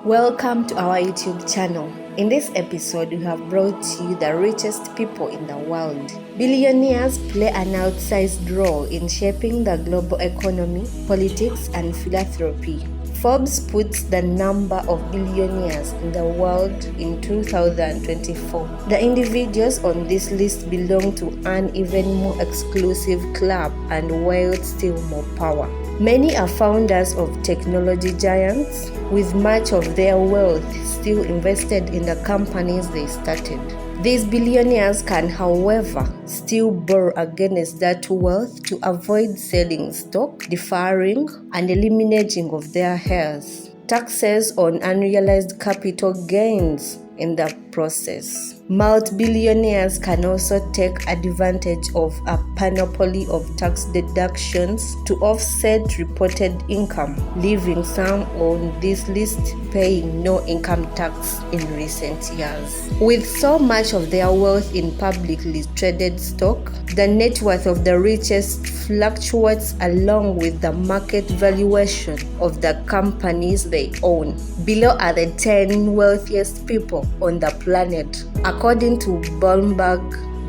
Welcome to our YouTube channel. In this episode, we have brought to you the richest people in the world. Billionaires play an outsized role in shaping the global economy, politics, and philanthropy. Forbes puts the number of billionaires in the world in 2024. The individuals on this list belong to an even more exclusive club and wield still more power. Many are founders of technology giants, with much of their wealth still invested in the companies they started. These billionaires can, however, still borrow against that wealth to avoid selling stock, deferring, and eliminating of their heirs. Taxes on unrealized capital gains in the process. Multi-billionaires can also take advantage of a panoply of tax deductions to offset reported income, leaving some on this list paying no income tax in recent years. With so much of their wealth in publicly traded stock, the net worth of the richest fluctuates along with the market valuation of the companies they own. Below are the 10 wealthiest people on the planet. According to Bloomberg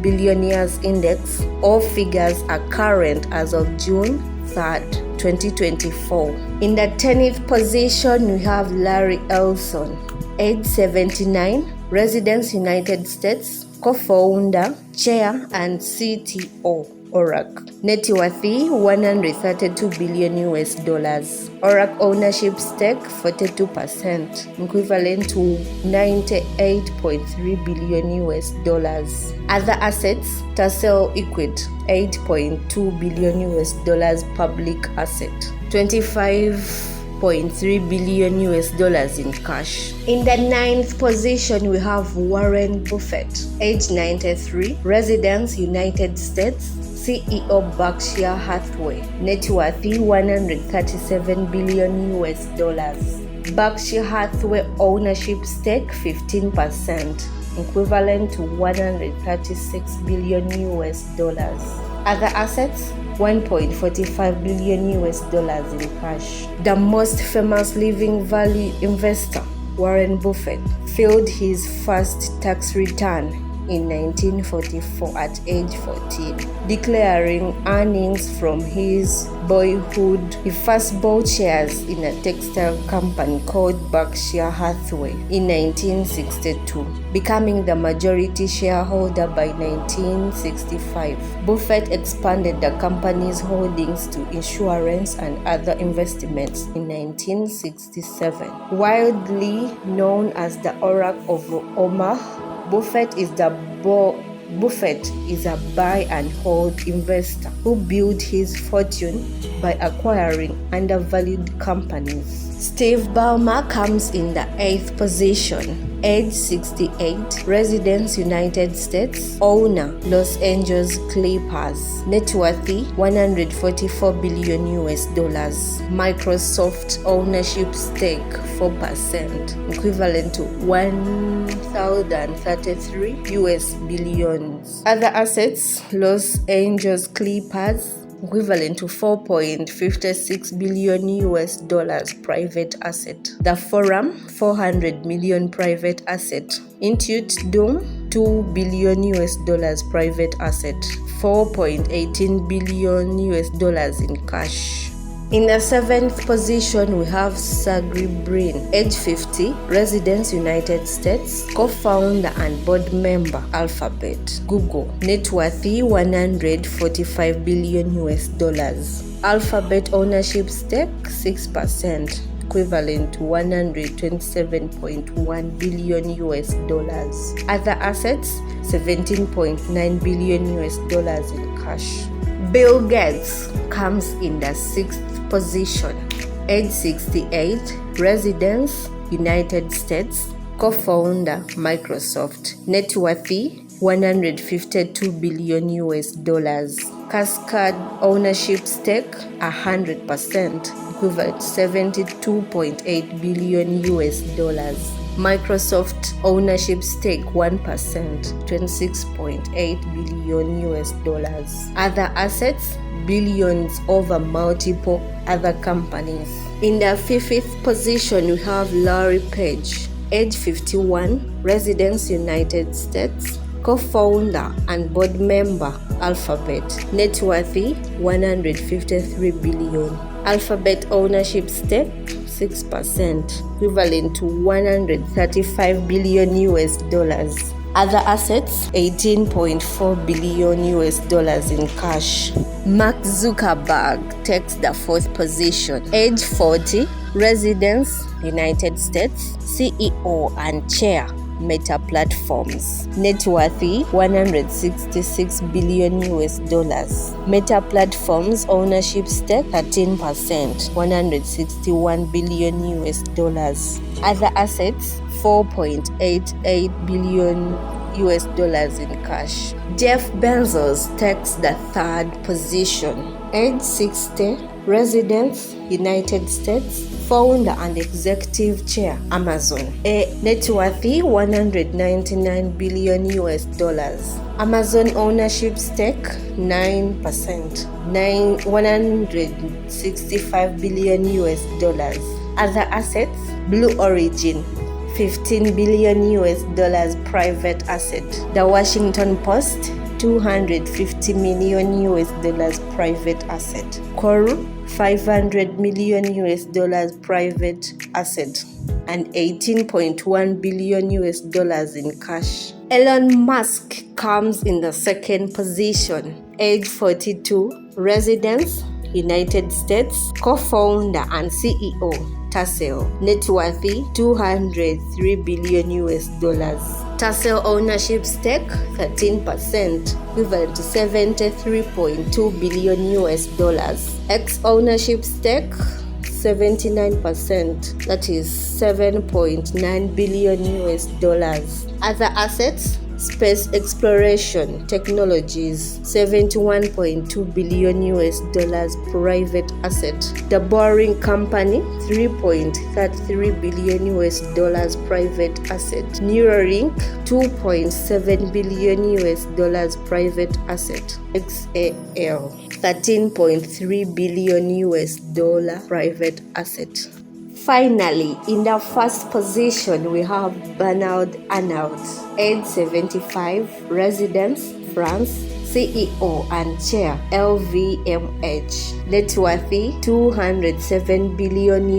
Billionaires Index, all figures are current as of June 3rd, 2024. In the 10th position, we have Larry Ellison, age 79, residence United States, co-founder, chair, and CTO. Oracle. Net worth $132 billion. Oracle ownership stake 42%, equivalent to $98.3 billion. Other assets, Tassel Equid, $8.2 billion public asset, $25.3 billion in cash. In the 9th position, we have Warren Buffett, age 93, residence United States, CEO Berkshire Hathaway, net worth $137 billion. Berkshire Hathaway ownership stake 15%, equivalent to $136 billion. Other assets, $1.45 billion in cash. The most famous living value investor, Warren Buffett, filed his first tax return in 1944 at age 14, declaring earnings from his boyhood. He first bought shares in a textile company called Berkshire Hathaway in 1962, becoming the majority shareholder by 1965. Buffett expanded the company's holdings to insurance and other investments in 1967. Widely known as the Oracle of Omaha, Buffett is a buy and hold investor who built his fortune by acquiring undervalued companies. Steve Ballmer comes in the 8th position, age 68, residence United States, owner Los Angeles Clippers, net worth $144 billion. Microsoft ownership stake 4%, equivalent to $1,033 billion. Other assets, Los Angeles Clippers, equivalent to $4.56 billion private asset. The Forum, $400 million private asset. Intuit Dome, $2 billion private asset. $4.18 billion in cash. In the 7th position, we have Sergey Brin, age 50, residence United States, co-founder and board member, Alphabet, Google, net worth $145 billion. Alphabet ownership stake 6%, equivalent to $127.1 billion. Other assets, $17.9 billion in cash. Bill Gates comes in the 6th position, age 68, residence United States, co-founder Microsoft, net worth $152 billion. Cascade ownership stake 100%, equivalent to $72.8 billion. Microsoft ownership stake 1%, $26.8 billion. Other assets, billions over multiple other companies. In the 5th position, we have Larry Page, age 51, residence United States, co-founder and board member, Alphabet, net worth $153 billion. Alphabet ownership stake 6%, equivalent to $135 billion. Other assets, $18.4 billion in cash. Mark Zuckerberg takes the 4th position, age 40, residence United States, CEO and chair, Meta Platforms, net worth $166 billion. Meta Platforms ownership stake 13%, $161 billion. Other assets, $4.88 billion in cash. Jeff Bezos takes the 3rd position, age 60, residence United States, founder and executive chair, Amazon, net worth $199 billion. Amazon ownership stake 9%, $165 billion. Other assets, Blue Origin, $15 billion private asset. The Washington Post, $250 million private asset. Coral, $500 million private asset, and $18.1 billion in cash. Elon Musk comes in the 2nd position, age 42, residence United States, co-founder and CEO, Tesla, net worth $203 billion. Tesla ownership stake 13%, equivalent to $73.2 billion. X ownership stake 79%, that is $7.9 billion. Other assets, space exploration technologies, $71.2 billion private asset. The Boring Company, $3.33 billion private asset. Neuralink, $2.7 billion private asset. XAL, $13.3 billion private asset. Finally, in the 1st position, we have BERNAD, age 75, residence France, CEO and chair, LVMH, net worth $207 billion.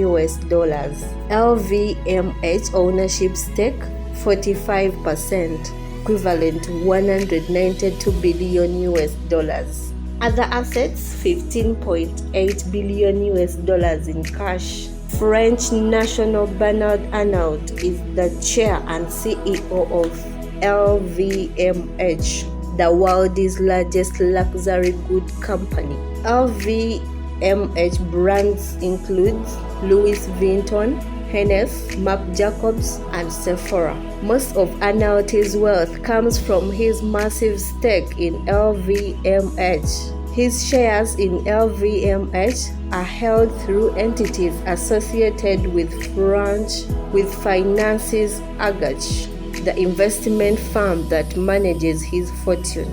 LVMH ownership stake 45%, equivalent to $192 billion. Other assets, $15.8 billion in cash. French national BERNAD Arnault is the chair and CEO of LVMH, the world's largest luxury goods company. LVMH brands include Louis Vuitton, Hennessy, Marc Jacobs, and Sephora. Most of Arnault's wealth comes from his massive stake in LVMH. His shares in LVMH are held through entities associated with Finances Agache, the investment firm that manages his fortune.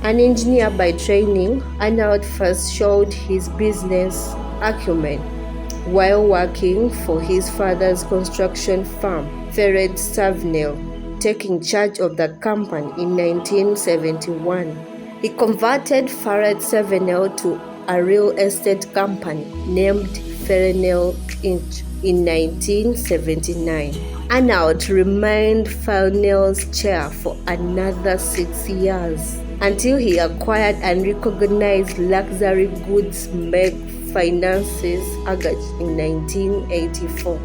An engineer by training, Arnault first showed his business acumen while working for his father's construction firm, Ferret Savenel, taking charge of the company in 1971. He converted Ferret Savenel to a real estate company named Ferrenel Inc. in 1979. Arnault remained Ferrenel's chair for another 6 years until he acquired and recognized luxury goods maker Finances Agache in 1984.